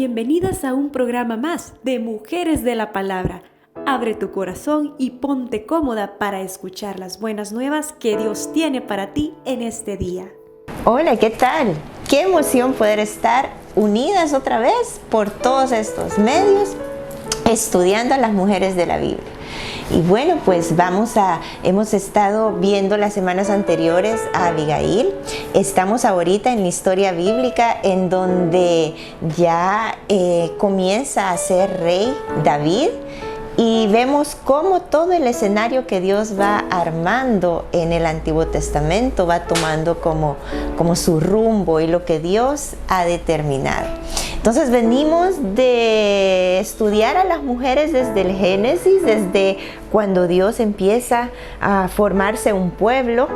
bienvenidas a un programa más de Mujeres de la Palabra. Abre tu corazón y ponte cómoda para escuchar las buenas nuevas que Dios tiene para ti en este día. Hola, ¿qué tal? Qué emoción poder estar unidas otra vez por todos estos medios estudiando a las mujeres de la Biblia. Y bueno, pues hemos estado viendo las semanas anteriores a Abigail. Estamos ahorita en la historia bíblica en donde ya comienza a ser rey David. Y vemos cómo todo el escenario que Dios va armando en el Antiguo Testamento va tomando como su rumbo y lo que Dios ha determinado. Entonces venimos de estudiar a las mujeres desde el Génesis, desde cuando Dios empieza a formarse un pueblo,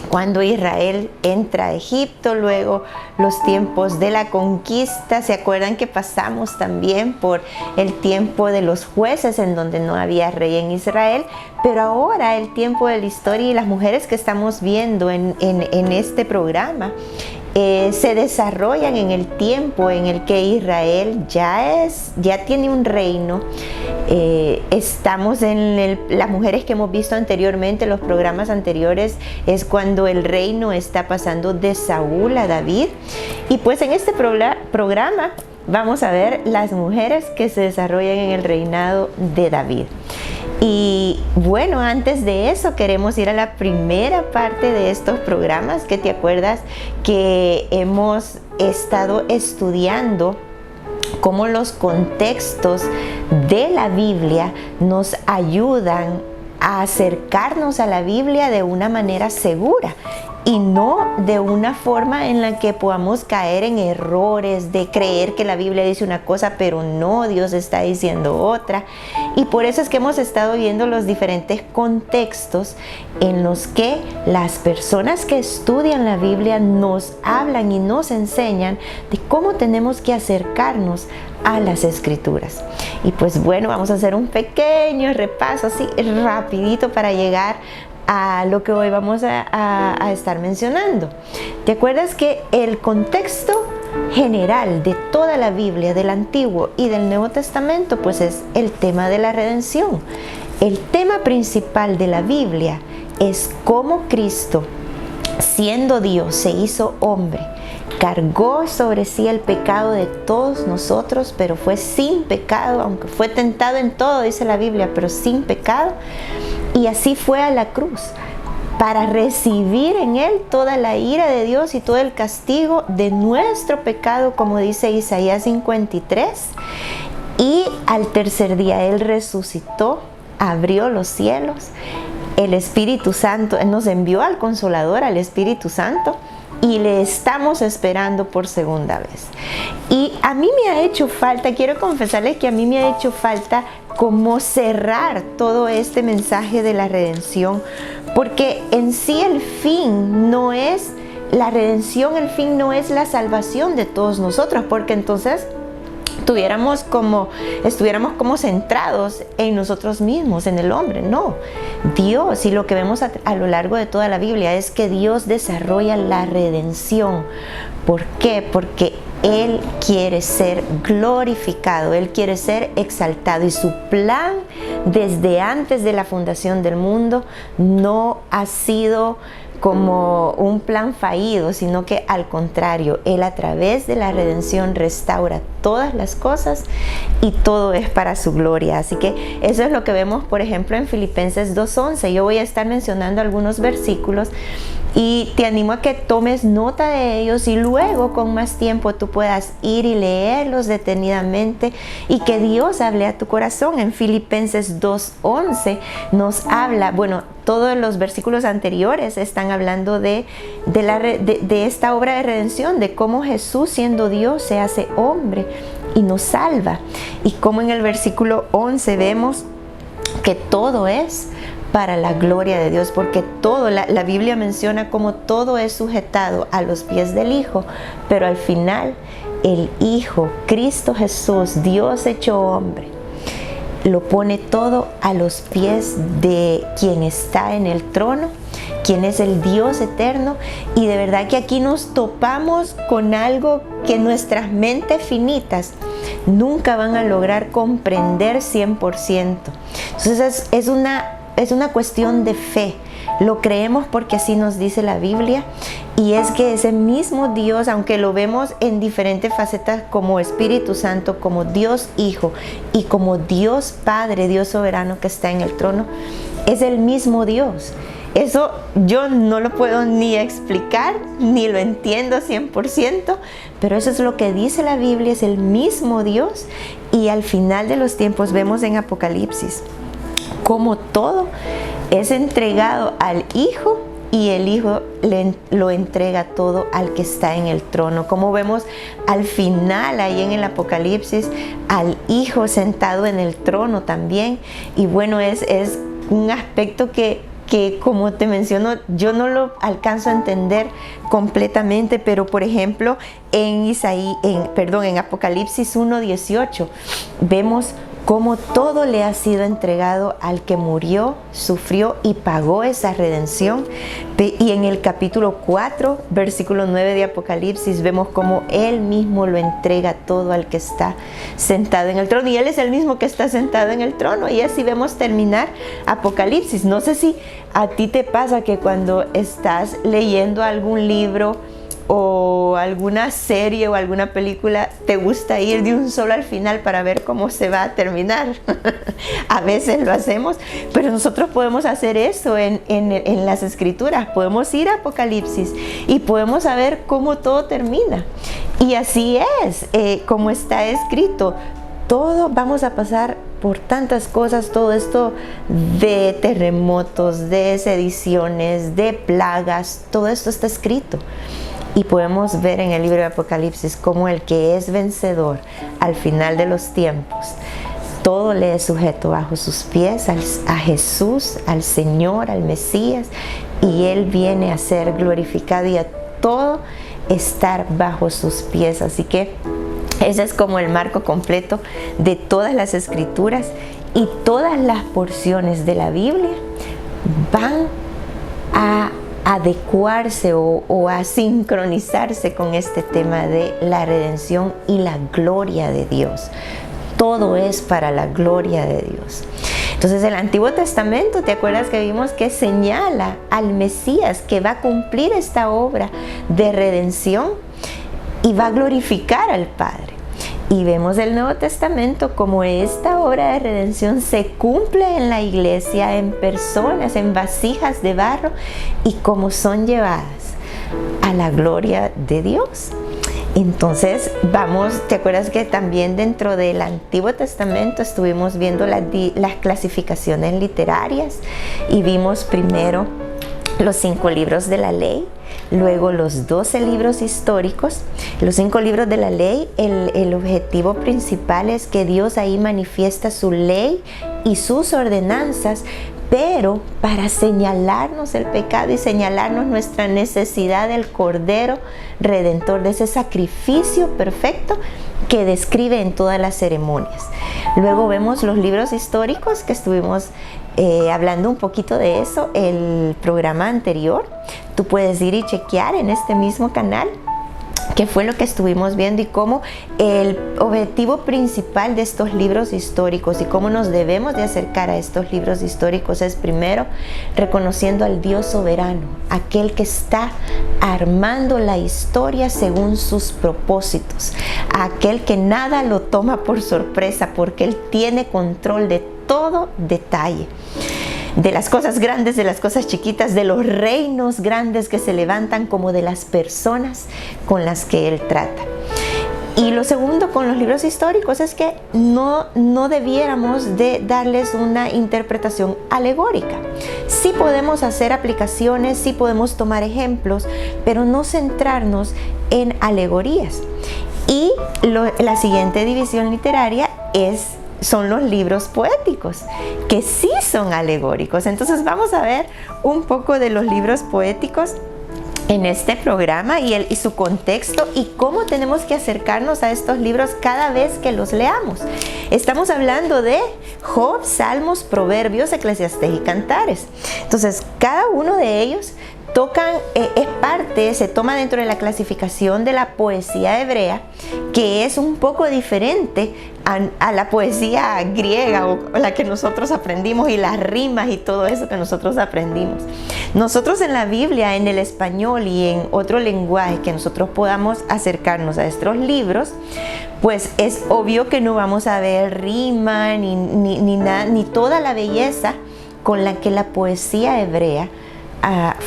cuando Israel entra a Egipto, luego los tiempos de la conquista. ¿Se acuerdan que pasamos también por el tiempo de los jueces en donde no había rey en Israel? Pero ahora el tiempo de la historia y las mujeres que estamos viendo en este programa se desarrollan en el tiempo en el que Israel ya tiene un reino. Estamos en las mujeres que hemos visto anteriormente, los programas anteriores, es cuando el reino está pasando de Saúl a David. Y pues en este programa vamos a ver las mujeres que se desarrollan en el reinado de David. Y bueno, antes de eso queremos ir a la primera parte de estos programas, que te acuerdas que hemos estado estudiando cómo los contextos de la Biblia nos ayudan a acercarnos a la Biblia de una manera segura y no de una forma en la que podamos caer en errores de creer que la Biblia dice una cosa pero no, Dios está diciendo otra. Y por eso es que hemos estado viendo los diferentes contextos en los que las personas que estudian la Biblia nos hablan y nos enseñan de cómo tenemos que acercarnos a las Escrituras. Y pues bueno, vamos a hacer un pequeño repaso así rapidito para llegar a lo que hoy vamos a estar mencionando. ¿Te acuerdas que el contexto general de toda la Biblia, del Antiguo y del Nuevo Testamento, pues es el tema de la redención? El tema principal de la Biblia es cómo Cristo, siendo Dios, se hizo hombre, cargó sobre sí el pecado de todos nosotros, pero fue sin pecado, aunque fue tentado en todo, dice la Biblia, pero sin pecado. Y así fue a la cruz, para recibir en él toda la ira de Dios y todo el castigo de nuestro pecado, como dice Isaías 53. Y al tercer día él resucitó, abrió los cielos, el Espíritu Santo, él nos envió al Consolador, al Espíritu Santo, y le estamos esperando por segunda vez. Y a mí me ha hecho falta, quiero confesarles que a mí me ha hecho falta como cerrar todo este mensaje de la redención, porque en sí el fin no es la redención, el fin no es la salvación de todos nosotros, porque entonces estuviéramos como centrados en nosotros mismos, en el hombre. No, Dios, y lo que vemos a lo largo de toda la Biblia es que Dios desarrolla la redención. ¿Por qué? Porque Él quiere ser glorificado, Él quiere ser exaltado, y su plan desde antes de la fundación del mundo no ha sido como un plan fallido, sino que al contrario, Él a través de la redención restaura todas las cosas y todo es para su gloria. Así que eso es lo que vemos, por ejemplo, en Filipenses 2:11. Yo voy a estar mencionando algunos versículos y te animo a que tomes nota de ellos y luego con más tiempo tú puedas ir y leerlos detenidamente y que Dios hable a tu corazón. En Filipenses 2:11 nos habla, todos los versículos anteriores están hablando de esta obra de redención, de cómo Jesús, siendo Dios, se hace hombre y nos salva. Y como en el versículo 11 vemos que todo es para la gloria de Dios, porque todo, la Biblia menciona como todo es sujetado a los pies del Hijo, pero al final el Hijo, Cristo Jesús, Dios hecho hombre, lo pone todo a los pies de quien está en el trono, quien es el Dios eterno. Y de verdad que aquí nos topamos con algo que nuestras mentes finitas nunca van a lograr comprender 100%. Entonces es una cuestión de fe. Lo creemos porque así nos dice la Biblia, y es que ese mismo Dios, aunque lo vemos en diferentes facetas como Espíritu Santo, como Dios Hijo y como Dios Padre, Dios soberano que está en el trono, es el mismo Dios. Eso yo no lo puedo ni explicar, ni lo entiendo 100%, pero eso es lo que dice la Biblia, es el mismo Dios. Y al final de los tiempos vemos en Apocalipsis cómo todo es entregado al Hijo, y el Hijo lo entrega todo al que está en el trono. Como vemos al final ahí en el Apocalipsis, al Hijo sentado en el trono también. Y bueno, es un aspecto que como te menciono, yo no lo alcanzo a entender completamente, pero por ejemplo en Apocalipsis 1:18 vemos cómo todo le ha sido entregado al que murió, sufrió y pagó esa redención. Y en el capítulo 4, versículo 9 de Apocalipsis, vemos cómo Él mismo lo entrega todo al que está sentado en el trono. Y Él es el mismo que está sentado en el trono. Y así vemos terminar Apocalipsis. No sé si a ti te pasa que cuando estás leyendo algún libro o alguna serie o alguna película, te gusta ir de un solo al final para ver cómo se va a terminar. A veces lo hacemos, pero nosotros podemos hacer eso en las Escrituras. Podemos ir a Apocalipsis y podemos saber cómo todo termina. Y así es, como está escrito. Todo vamos a pasar por tantas cosas, todo esto de terremotos, de sediciones, de plagas, todo esto está escrito. Y podemos ver en el libro de Apocalipsis cómo el que es vencedor al final de los tiempos, todo le es sujeto bajo sus pies a Jesús, al Señor, al Mesías, y Él viene a ser glorificado y a todo estar bajo sus pies. Así que ese es como el marco completo de todas las Escrituras, y todas las porciones de la Biblia van a adecuarse o a sincronizarse con este tema de la redención y la gloria de Dios. Todo es para la gloria de Dios. Entonces el Antiguo Testamento, ¿te acuerdas que vimos que señala al Mesías que va a cumplir esta obra de redención y va a glorificar al Padre? Y vemos el Nuevo Testamento como esta obra de redención se cumple en la iglesia, en personas, en vasijas de barro, y como son llevadas a la gloria de Dios. Entonces ¿te acuerdas que también dentro del Antiguo Testamento estuvimos viendo las clasificaciones literarias? Y vimos primero los 5 libros de la ley, luego los 12 libros históricos. Los 5 libros de la ley, el objetivo principal es que Dios ahí manifiesta su ley y sus ordenanzas, pero para señalarnos el pecado y señalarnos nuestra necesidad del Cordero Redentor, de ese sacrificio perfecto que describe en todas las ceremonias. Luego vemos los libros históricos, que estuvimos hablando un poquito de eso el programa anterior. Tú puedes ir y chequear en este mismo canal qué fue lo que estuvimos viendo y cómo el objetivo principal de estos libros históricos y cómo nos debemos de acercar a estos libros históricos es primero reconociendo al Dios soberano, aquel que está armando la historia según sus propósitos, aquel que nada lo toma por sorpresa porque Él tiene control de todo detalle, de las cosas grandes, de las cosas chiquitas, de los reinos grandes que se levantan, como de las personas con las que Él trata. Y lo segundo con los libros históricos es que no debiéramos de darles una interpretación alegórica. Sí podemos hacer aplicaciones, sí podemos tomar ejemplos, pero no centrarnos en alegorías. Y la siguiente división literaria son los libros poéticos, que sí son alegóricos. Entonces vamos a ver un poco de los libros poéticos en este programa y su contexto y cómo tenemos que acercarnos a estos libros cada vez que los leamos. Estamos hablando de Job, Salmos, Proverbios, Eclesiastés y Cantares. Entonces cada uno de ellos, se toma dentro de la clasificación de la poesía hebrea, que es un poco diferente a la poesía griega o la que nosotros aprendimos, y las rimas y todo eso que nosotros aprendimos. Nosotros en la Biblia, en el español y en otro lenguaje que nosotros podamos acercarnos a estos libros, pues es obvio que no vamos a ver rima ni toda la belleza con la que la poesía hebrea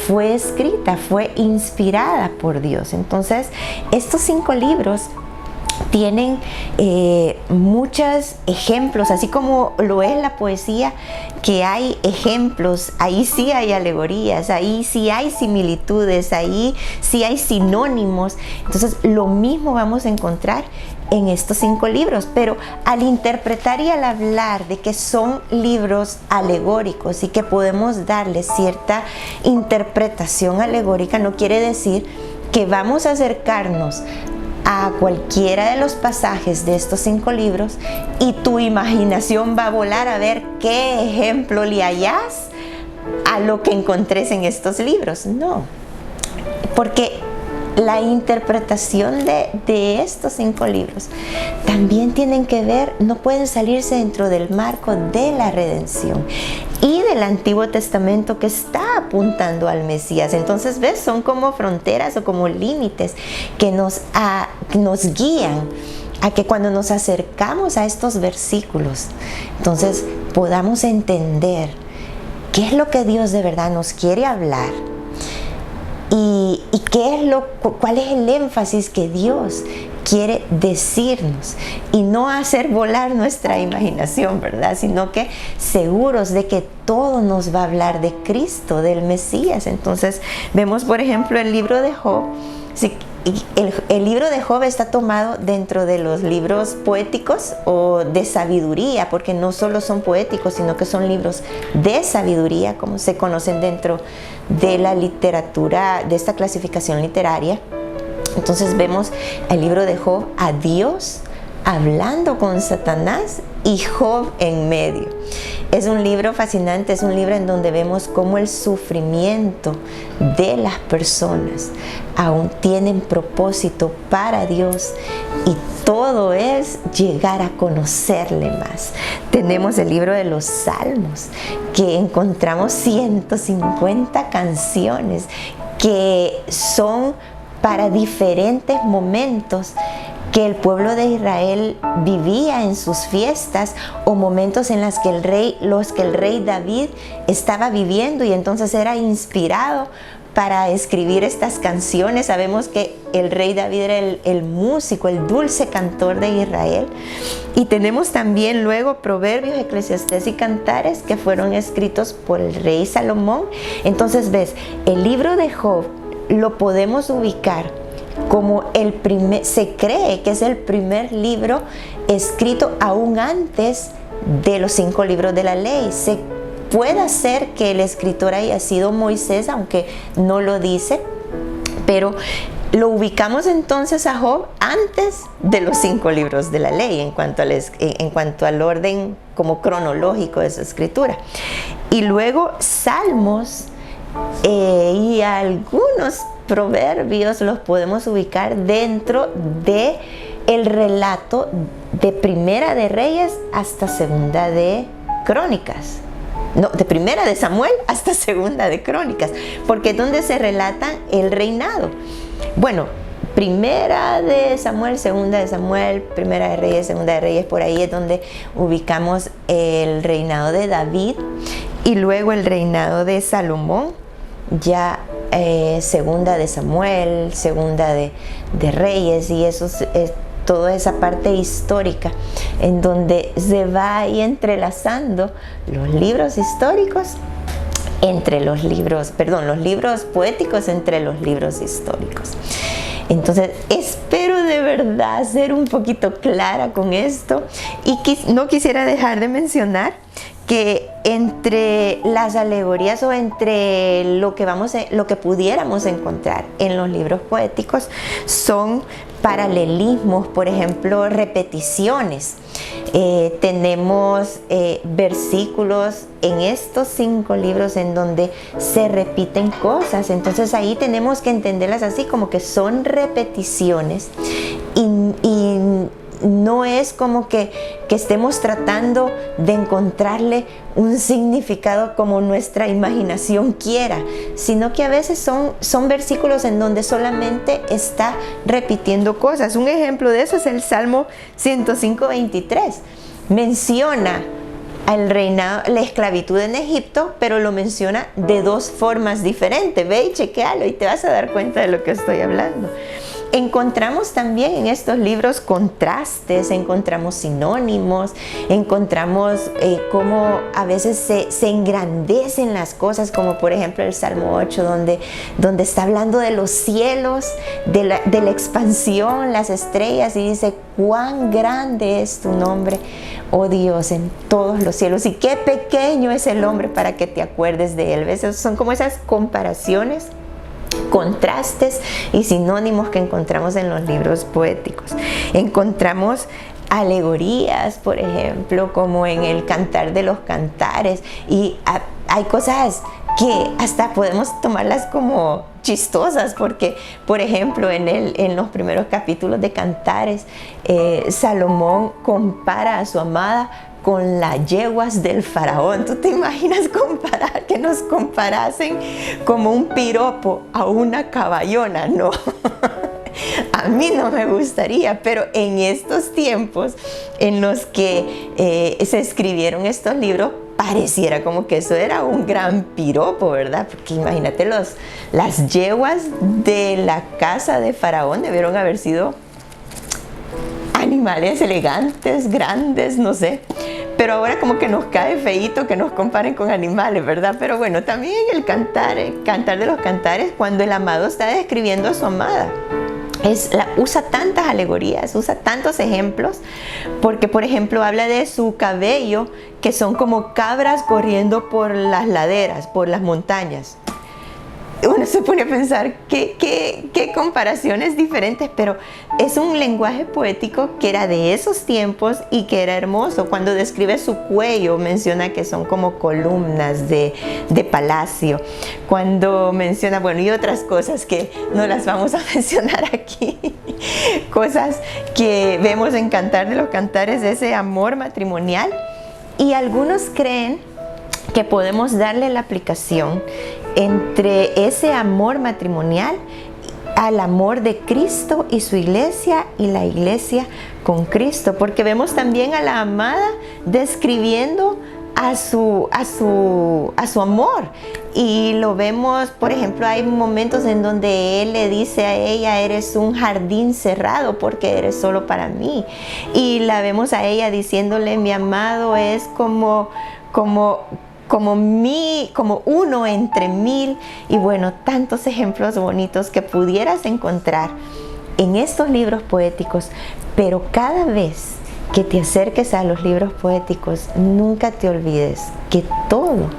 fue escrita, fue inspirada por Dios. Entonces, estos 5 libros tienen muchos ejemplos, así como lo es la poesía, que hay ejemplos, ahí sí hay alegorías, ahí sí hay similitudes, ahí sí hay sinónimos. Entonces, lo mismo vamos a encontrar en estos 5 libros, pero al interpretar y al hablar de que son libros alegóricos y que podemos darle cierta interpretación alegórica, no quiere decir que vamos a acercarnos a cualquiera de los pasajes de estos 5 libros y tu imaginación va a volar a ver qué ejemplo le hallas a lo que encontres en estos libros. No, porque la interpretación de estos 5 libros también tienen que ver, no pueden salirse dentro del marco de la redención y del Antiguo Testamento, que está apuntando al Mesías. Entonces, ¿ves? Son como fronteras o como límites que nos guían a que cuando nos acercamos a estos versículos, entonces podamos entender qué es lo que Dios de verdad nos quiere hablar. Y cuál es el énfasis que Dios quiere decirnos, y no hacer volar nuestra imaginación, ¿verdad? Sino que seguros de que todo nos va a hablar de Cristo, del Mesías. Entonces vemos, por ejemplo, el libro de Job. El libro de Job está tomado dentro de los libros poéticos o de sabiduría, porque no solo son poéticos, sino que son libros de sabiduría, como se conocen dentro de la literatura, de esta clasificación literaria. Entonces vemos el libro de Job a Dios hablando con Satanás y Job en medio. Es un libro fascinante, es un libro en donde vemos cómo el sufrimiento de las personas aún tienen propósito para Dios, y todo es llegar a conocerle más. Tenemos el libro de los Salmos, que encontramos 150 canciones que son para diferentes momentos que el pueblo de Israel vivía en sus fiestas, o momentos en los que el rey David estaba viviendo, y entonces era inspirado para escribir estas canciones. Sabemos que el rey David era el músico, el dulce cantor de Israel. Y tenemos también luego Proverbios, Eclesiastés y Cantares, que fueron escritos por el rey Salomón. Entonces ves, el libro de Job lo podemos ubicar como se cree que es el primer libro escrito aún antes de los 5 libros de la ley. Se puede ser que el escritor haya sido Moisés, aunque no lo dice, pero lo ubicamos entonces a Job antes de los 5 libros de la ley en cuanto al orden como cronológico de su escritura. Y luego Salmos y algunos Proverbios los podemos ubicar dentro de el relato de Primera de Reyes hasta Segunda de Crónicas. No, de Primera de Samuel hasta Segunda de Crónicas, porque es donde se relata el reinado. Bueno, Primera de Samuel, Segunda de Samuel, Primera de Reyes, Segunda de Reyes, por ahí es donde ubicamos el reinado de David, y luego el reinado de Salomón, ya Segunda de Samuel, Segunda de Reyes, y eso es toda esa parte histórica en donde se va ahí entrelazando los libros históricos los libros poéticos entre los libros históricos. Entonces, espero de verdad ser un poquito clara con esto, y no quisiera dejar de mencionar que entre las alegorías o entre lo que pudiéramos encontrar en los libros poéticos son paralelismos, por ejemplo, repeticiones. Tenemos versículos en estos 5 libros en donde se repiten cosas, entonces ahí tenemos que entenderlas así, como que son repeticiones y no es como que estemos tratando de encontrarle un significado como nuestra imaginación quiera, sino que a veces son versículos en donde solamente está repitiendo cosas. Un ejemplo de eso es el Salmo 105:23. Menciona el reinado, la esclavitud en Egipto, pero lo menciona de 2 formas diferentes. Ve y chequéalo y te vas a dar cuenta de lo que estoy hablando. Encontramos también en estos libros contrastes, encontramos sinónimos, encontramos cómo a veces se engrandecen las cosas, como por ejemplo el Salmo 8, donde está hablando de los cielos, de la expansión, las estrellas, y dice: cuán grande es tu nombre, oh Dios, en todos los cielos, y qué pequeño es el hombre para que te acuerdes de él. ¿Ves? Son como esas comparaciones, contrastes y sinónimos que encontramos en los libros poéticos. Encontramos alegorías, por ejemplo, como en el Cantar de los Cantares, y hay cosas que hasta podemos tomarlas como chistosas, porque por ejemplo en los primeros capítulos de Cantares, Salomón compara a su amada con las yeguas del faraón. ¿Tú te imaginas que nos comparasen como un piropo a una caballona? No. A mí no me gustaría, pero en estos tiempos en los que se escribieron estos libros, pareciera como que eso era un gran piropo, ¿verdad? Porque imagínate, las yeguas de la casa de faraón debieron haber sido animales elegantes, grandes, no sé. Pero ahora como que nos cae feíto que nos comparen con animales, ¿verdad? Pero bueno, también en el Cantar de los Cantares, cuando el amado está describiendo a su amada, usa tantas alegorías, usa tantos ejemplos, porque por ejemplo habla de su cabello, que son como cabras corriendo por las laderas, por las montañas. Uno se pone a pensar qué comparaciones diferentes, pero es un lenguaje poético que era de esos tiempos y que era hermoso. Cuando describe su cuello, menciona que son como columnas de palacio. Cuando menciona, bueno, y otras cosas que no las vamos a mencionar aquí, cosas que vemos en Cantar de los Cantares, de ese amor matrimonial. Y algunos creen que podemos darle la aplicación entre ese amor matrimonial al amor de Cristo y su iglesia, y la iglesia con Cristo, porque vemos también a la amada describiendo a su amor, y lo vemos, por ejemplo, hay momentos en donde él le dice a ella: eres un jardín cerrado porque eres solo para mí, y la vemos a ella diciéndole: mi amado es como uno entre 1000, y bueno, tantos ejemplos bonitos que pudieras encontrar en estos libros poéticos. Pero cada vez que te acerques a los libros poéticos, nunca te olvides que todo,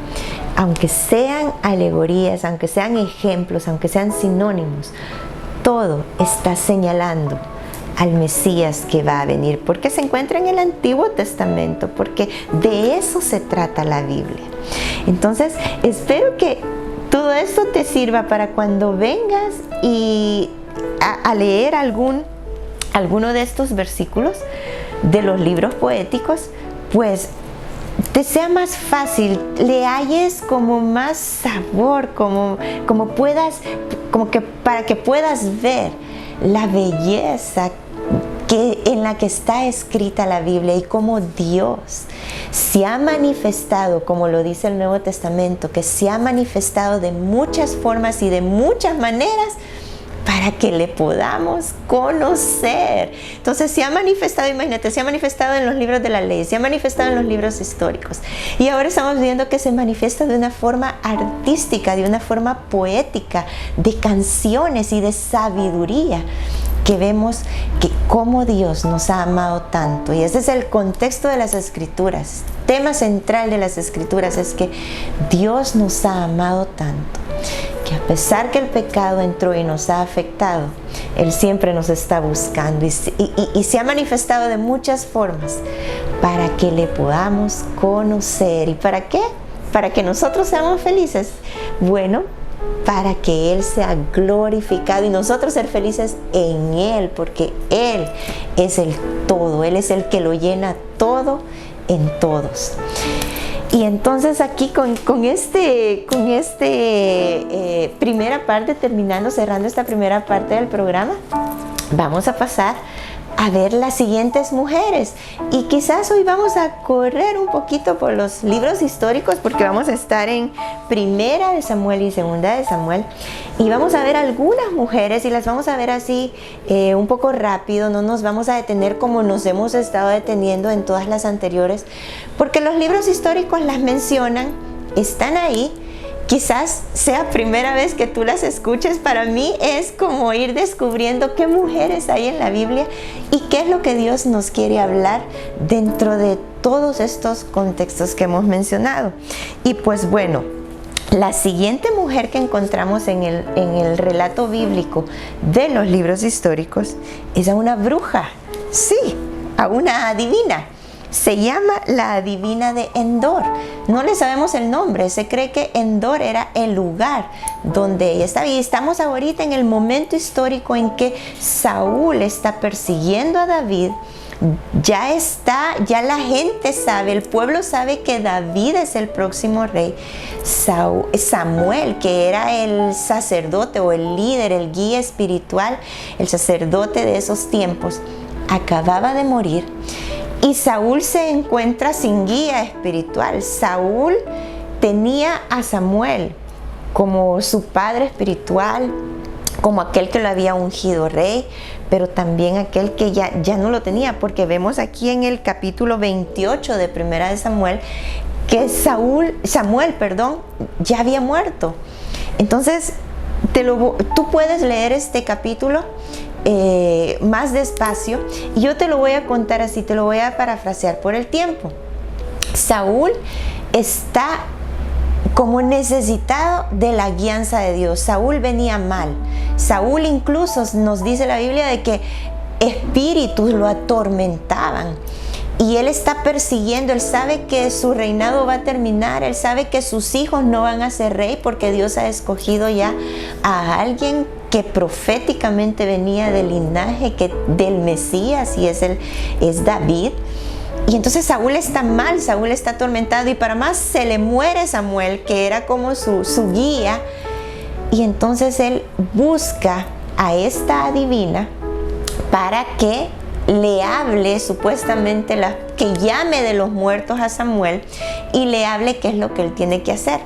aunque sean alegorías, aunque sean ejemplos, aunque sean sinónimos, todo está señalando al Mesías que va a venir, porque se encuentra en el Antiguo Testamento, porque de eso se trata la Biblia. Entonces, espero que todo esto te sirva para cuando vengas y a leer alguno de estos versículos de los libros poéticos, pues te sea más fácil, le halles como más sabor, para que puedas ver la belleza en la que está escrita la Biblia, y cómo Dios se ha manifestado, como lo dice el Nuevo Testamento, que se ha manifestado de muchas formas y de muchas maneras para que le podamos conocer. Entonces se ha manifestado, imagínate, se ha manifestado en los libros de la ley, se ha manifestado en los libros históricos, y ahora estamos viendo que se manifiesta de una forma artística, de una forma poética, de canciones y de sabiduría. que vemos que cómo Dios nos ha amado tanto. Y ese es el contexto de las Escrituras. Tema central de las Escrituras es que Dios nos ha amado tanto, que a pesar que el pecado entró y nos ha afectado, Él siempre nos está buscando y se ha manifestado de muchas formas para que le podamos conocer. ¿Y para qué? Para que nosotros seamos felices. Bueno, para que Él sea glorificado y nosotros ser felices en Él, porque Él es el todo, Él es el que lo llena todo en todos. Y entonces aquí con primera parte, cerrando esta primera parte del programa, vamos a pasar a ver las siguientes mujeres. Y quizás hoy vamos a correr un poquito por los libros históricos, porque vamos a estar en Primera de Samuel y Segunda de Samuel, y vamos a ver algunas mujeres y las vamos a ver así un poco rápido. No nos vamos a detener como nos hemos estado deteniendo en todas las anteriores, porque los libros históricos las mencionan, están ahí. Quizás sea primera vez que tú las escuches. Para mí es como ir descubriendo qué mujeres hay en la Biblia y qué es lo que Dios nos quiere hablar dentro de todos estos contextos que hemos mencionado. Y pues bueno, la siguiente mujer que encontramos en el relato bíblico de los libros históricos es a una bruja, sí, a una adivina. Se llama la adivina de Endor. No le sabemos el nombre, se cree que Endor era el lugar donde ella estaba. Y estamos ahorita en el momento histórico en que Saúl está persiguiendo a David. Ya la gente sabe, el pueblo sabe que David es el próximo rey. Samuel, que era el sacerdote o el líder, el guía espiritual, el sacerdote de esos tiempos, acababa de morir. Y Saúl se encuentra sin guía espiritual. Saúl tenía a Samuel como su padre espiritual, como aquel que lo había ungido rey, pero también aquel que ya no lo tenía, porque vemos aquí en el capítulo 28 de Primera de Samuel que Samuel, ya había muerto. Entonces, tú puedes leer este capítulo más despacio, y yo te lo voy a contar así, te lo voy a parafrasear por el tiempo. Saúl está como necesitado de la guianza de Dios. Saúl venía mal. Saúl incluso nos dice la Biblia de que espíritus lo atormentaban. Y él está persiguiendo, él sabe que su reinado va a terminar, él sabe que sus hijos no van a ser rey, porque Dios ha escogido ya a alguien que proféticamente venía del linaje del Mesías, y es David. Y entonces Saúl está mal, Saúl está atormentado, y para más se le muere Samuel, que era como su guía. Y entonces él busca a esta adivina para que le hable, supuestamente que llame de los muertos a Samuel y le hable qué es lo que él tiene que hacer.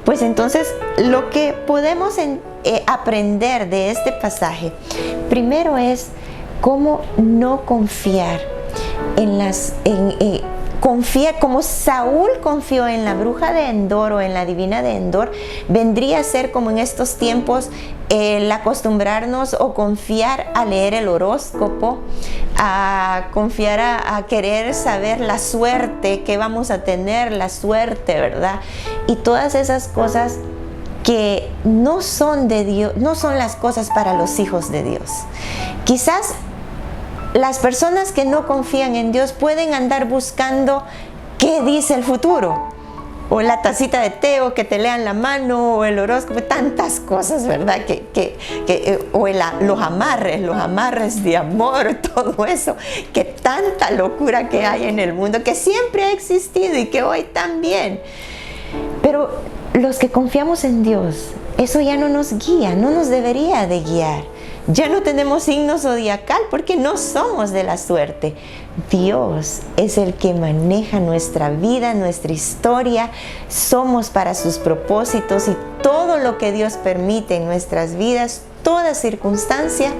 Pues entonces lo que podemos aprender de este pasaje, primero es cómo no confiar confiar como Saúl confió en la bruja de Endor o en la adivina de Endor. Vendría a ser como en estos tiempos el acostumbrarnos o confiar a leer el horóscopo, a confiar a querer saber la suerte, que vamos a tener, la suerte, ¿verdad? Y todas esas cosas que no son de Dios, no son las cosas para los hijos de Dios. Quizás las personas que no confían en Dios pueden andar buscando qué dice el futuro, o la tacita de té, o que te lean la mano, o el horóscopo, tantas cosas, ¿verdad? Los amarres de amor, todo eso, que tanta locura que hay en el mundo, que siempre ha existido y que hoy también. Pero los que confiamos en Dios, eso ya no nos guía, no nos debería de guiar. Ya no tenemos signo zodiacal porque no somos de la suerte. Dios es el que maneja nuestra vida, nuestra historia. Somos para sus propósitos, y todo lo que Dios permite en nuestras vidas, toda circunstancia,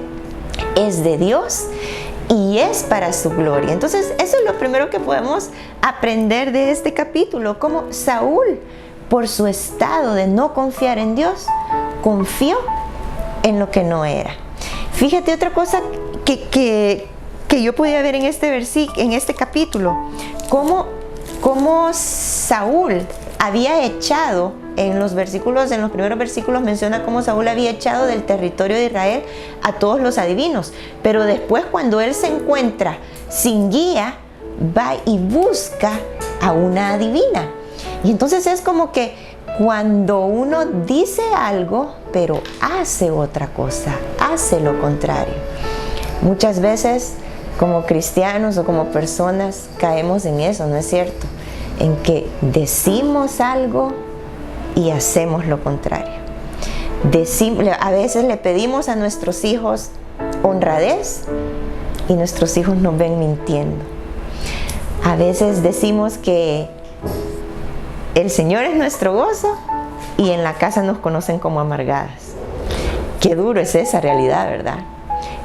es de Dios y es para su gloria. Entonces, eso es lo primero que podemos aprender de este capítulo, cómo Saúl, por su estado de no confiar en Dios, confió en lo que no era. Fíjate otra cosa que yo podía ver en en este capítulo, cómo Saúl había echado, en los primeros versículos menciona cómo Saúl había echado del territorio de Israel a todos los adivinos, pero después, cuando él se encuentra sin guía, va y busca a una adivina. Y entonces es como que cuando uno dice algo, pero hace otra cosa, hace lo contrario. Muchas veces, como cristianos o como personas, caemos en eso, ¿no es cierto? En que decimos algo y hacemos lo contrario. A veces le pedimos a nuestros hijos honradez y nuestros hijos nos ven mintiendo. A veces decimos que el Señor es nuestro gozo y en la casa nos conocen como amargadas. Qué duro es esa realidad, ¿verdad?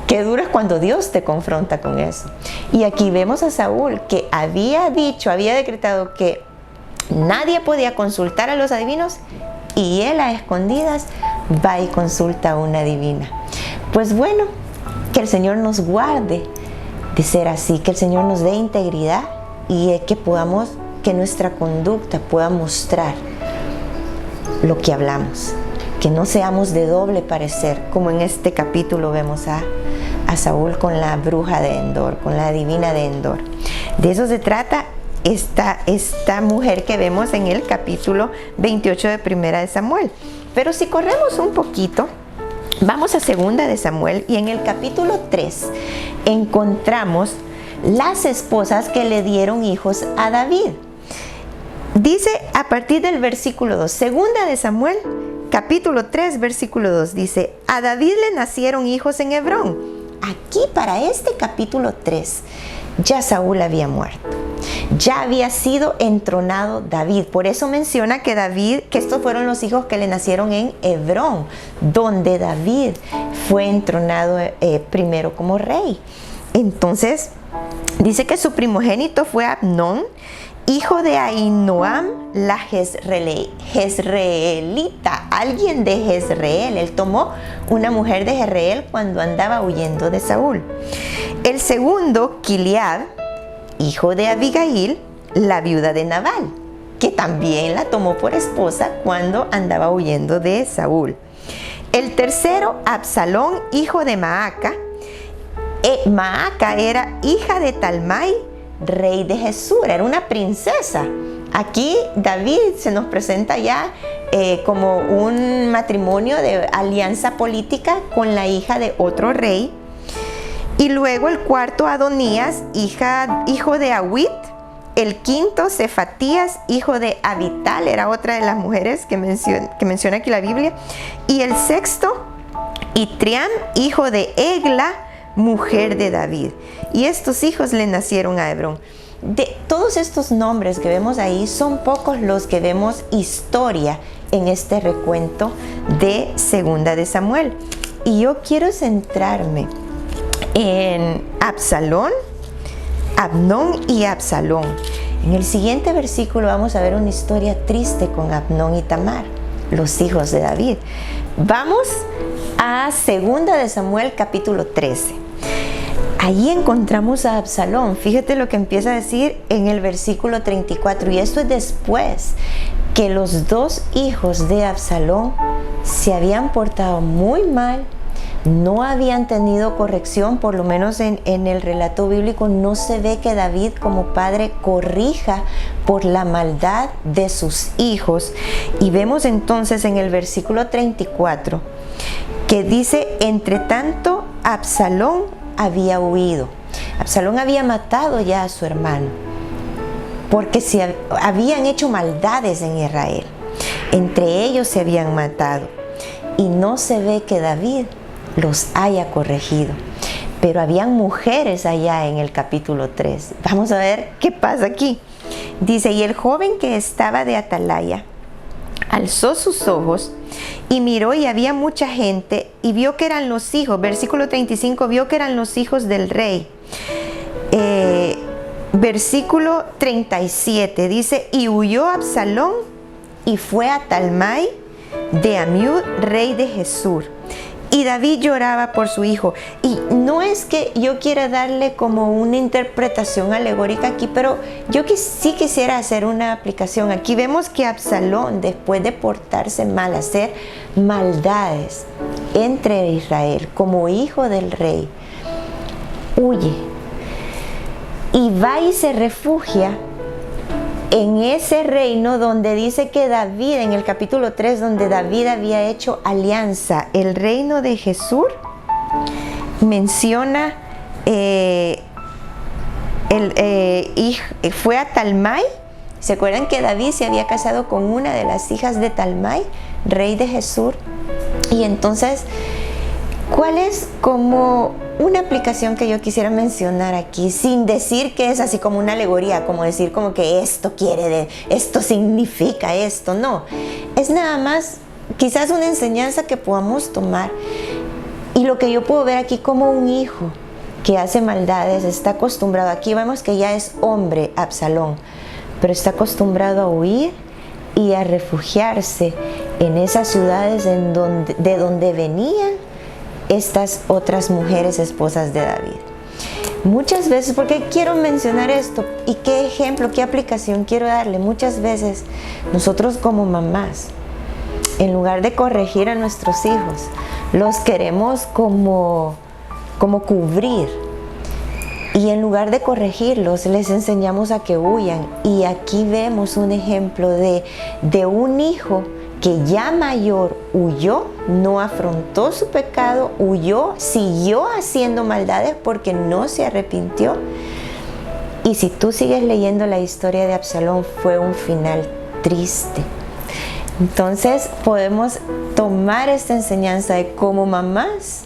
Qué duro es cuando Dios te confronta con eso. Y aquí vemos a Saúl, que había decretado que nadie podía consultar a los adivinos, y él a escondidas va y consulta a una adivina. Pues bueno, que el Señor nos guarde de ser así, que el Señor nos dé integridad y que nuestra conducta pueda mostrar lo que hablamos, que no seamos de doble parecer, como en este capítulo vemos a Saúl con la bruja de Endor, con la adivina de Endor. De eso se trata esta mujer que vemos en el capítulo 28 de Primera de Samuel. Pero si corremos un poquito, vamos a Segunda de Samuel, y en el capítulo 3 encontramos las esposas que le dieron hijos a David. Dice a partir del versículo 2, Segunda de Samuel, capítulo 3, versículo 2, dice: a David le nacieron hijos en Hebrón. Aquí, para este capítulo 3, ya Saúl había muerto. Ya había sido entronado David. Por eso menciona que estos fueron los hijos que le nacieron en Hebrón, donde David fue entronado primero como rey. Entonces, dice que su primogénito fue Amnón, hijo de Ahinoam, la jezreelita, alguien de Jezreel. Él tomó una mujer de Jezreel cuando andaba huyendo de Saúl. El segundo, Gilead, hijo de Abigail, la viuda de Nabal, que también la tomó por esposa cuando andaba huyendo de Saúl. El tercero, Absalón, hijo de Maaca. Maaca era hija de Talmai, rey de Gesur, era una princesa. Aquí David se nos presenta ya como un matrimonio de alianza política con la hija de otro rey. Y luego el cuarto, Adonías, hijo de Awit. El quinto, Cefatías, hijo de Abital, era otra de las mujeres que menciona aquí la Biblia. Y el sexto, Itriam, hijo de Egla, mujer de David. Y estos hijos le nacieron a Hebrón. De todos estos nombres que vemos ahí, son pocos los que vemos historia en este recuento de Segunda de Samuel. Y yo quiero centrarme en Absalón, Amnón y Absalón. En el siguiente versículo vamos a ver una historia triste con Amnón y Tamar, los hijos de David. Vamos a Segunda de Samuel, capítulo 13. Ahí encontramos a Absalón. Fíjate lo que empieza a decir en el versículo 34. Y esto es después que los dos hijos de Absalón se habían portado muy mal, no habían tenido corrección. Por lo menos en el relato bíblico no se ve que David como padre corrija por la maldad de sus hijos. Y vemos entonces en el versículo 34 que dice: entre tanto Absalón había huido. Absalón había matado ya a su hermano porque se habían hecho maldades en Israel. Entre ellos se habían matado y no se ve que David los haya corregido. Pero habían mujeres allá en el capítulo 3. Vamos a ver qué pasa aquí. Dice: y el joven que estaba de atalaya alzó sus ojos y miró, y había mucha gente, y vio que eran los hijos. Versículo 35, vio que eran los hijos del rey. Versículo 37 dice: y huyó Absalón y fue a Talmai de Amiud, rey de Gesur, Y David lloraba por su hijo. Y no es que yo quiera darle como una interpretación alegórica aquí, pero yo sí quisiera hacer una aplicación. Aquí vemos que Absalón, después de portarse mal, hacer maldades entre Israel, como hijo del rey, huye y va y se refugia en ese reino donde dice que David, en el capítulo 3, donde David había hecho alianza, el reino de Jesús, menciona, fue a Talmai. ¿Se acuerdan que David se había casado con una de las hijas de Talmai, rey de Jesús? Y entonces, ¿cuál es como una aplicación que yo quisiera mencionar aquí, sin decir que es así como una alegoría, como decir como que esto esto significa esto? No, es nada más quizás una enseñanza que podamos tomar. Y lo que yo puedo ver aquí, como un hijo que hace maldades, está acostumbrado, aquí vemos que ya es hombre Absalón, pero está acostumbrado a huir y a refugiarse en esas ciudades de donde venían estas otras mujeres esposas de David. Muchas veces, porque quiero mencionar esto y qué ejemplo, qué aplicación quiero darle, muchas veces nosotros como mamás, en lugar de corregir a nuestros hijos, los queremos como cubrir, y en lugar de corregirlos les enseñamos a que huyan. Y aquí vemos un ejemplo de un hijo que ya mayor huyó, no afrontó su pecado, huyó, siguió haciendo maldades porque no se arrepintió. Y si tú sigues leyendo la historia de Absalón, fue un final triste. Entonces podemos tomar esta enseñanza de como mamás,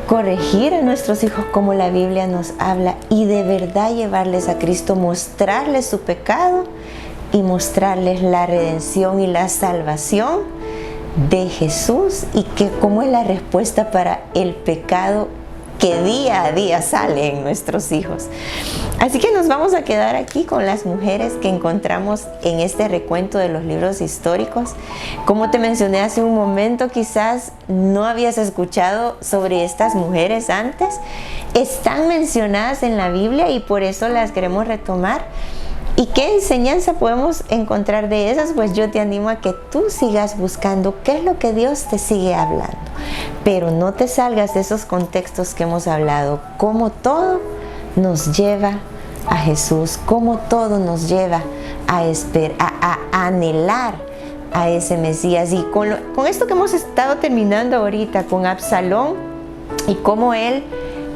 corregir a nuestros hijos como la Biblia nos habla, y de verdad llevarles a Cristo, mostrarles su pecado y mostrarles la redención y la salvación de Jesús, y que cómo es la respuesta para el pecado que día a día sale en nuestros hijos. Así que nos vamos a quedar aquí con las mujeres que encontramos en este recuento de los libros históricos. Como te mencioné hace un momento, quizás no habías escuchado sobre estas mujeres antes. Están mencionadas en la Biblia y por eso las queremos retomar. ¿Y qué enseñanza podemos encontrar de esas? Pues yo te animo a que tú sigas buscando qué es lo que Dios te sigue hablando. Pero no te salgas de esos contextos que hemos hablado, cómo todo nos lleva a Jesús, cómo todo nos lleva a anhelar a ese Mesías. Y con esto que hemos estado terminando ahorita, con Absalón, y cómo él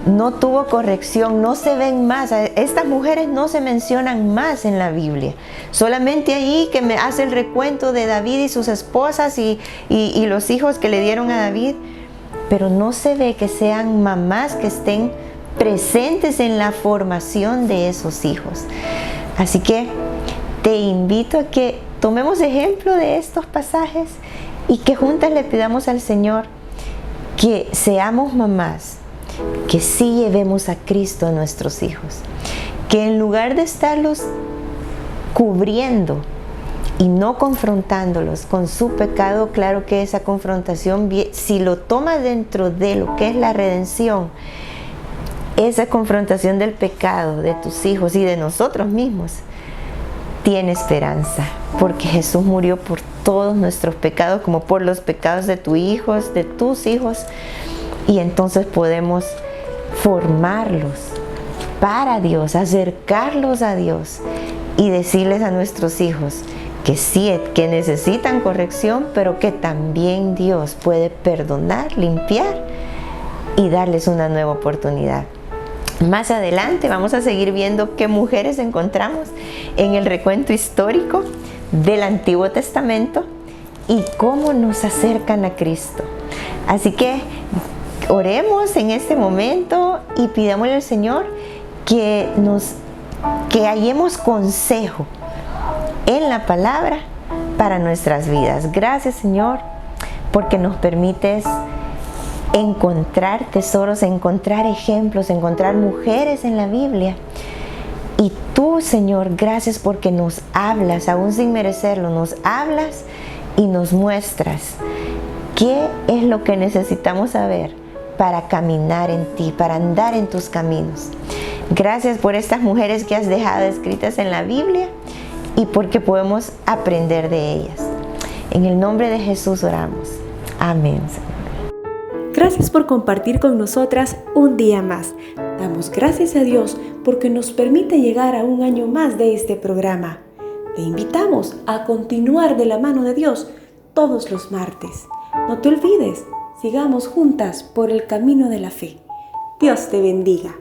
no tuvo corrección, no se ven más. Estas mujeres no se mencionan más en la Biblia. Solamente ahí que me hace el recuento de David y sus esposas y los hijos que le dieron a David. Pero no se ve que sean mamás que estén presentes en la formación de esos hijos. Así que te invito a que tomemos ejemplo de estos pasajes y que juntas le pidamos al Señor que seamos mamás, que sí llevemos a Cristo a nuestros hijos, que en lugar de estarlos cubriendo y no confrontándolos con su pecado, claro que esa confrontación, si lo tomas dentro de lo que es la redención, esa confrontación del pecado de tus hijos y de nosotros mismos, tiene esperanza, porque Jesús murió por todos nuestros pecados, como por los pecados de tus hijos, y entonces podemos formarlos para Dios, acercarlos a Dios y decirles a nuestros hijos que sí, que necesitan corrección, pero que también Dios puede perdonar, limpiar y darles una nueva oportunidad. Más adelante vamos a seguir viendo qué mujeres encontramos en el recuento histórico del Antiguo Testamento y cómo nos acercan a Cristo. Así que oremos en este momento y pidámosle al Señor que hallemos consejo en la palabra para nuestras vidas. Gracias, Señor, porque nos permites encontrar tesoros, encontrar ejemplos, encontrar mujeres en la Biblia. Y tú, Señor, gracias porque nos hablas, aún sin merecerlo, nos hablas y nos muestras ¿Qué es lo que necesitamos saber para caminar en ti, para andar en tus caminos? Gracias por estas mujeres que has dejado escritas en la Biblia y porque podemos aprender de ellas. En el nombre de Jesús oramos. Amén. Gracias por compartir con nosotras un día más. Damos gracias a Dios porque nos permite llegar a un año más de este programa. Te invitamos a continuar de la mano de Dios todos los martes. No te olvides, sigamos juntas por el camino de la fe. Dios te bendiga.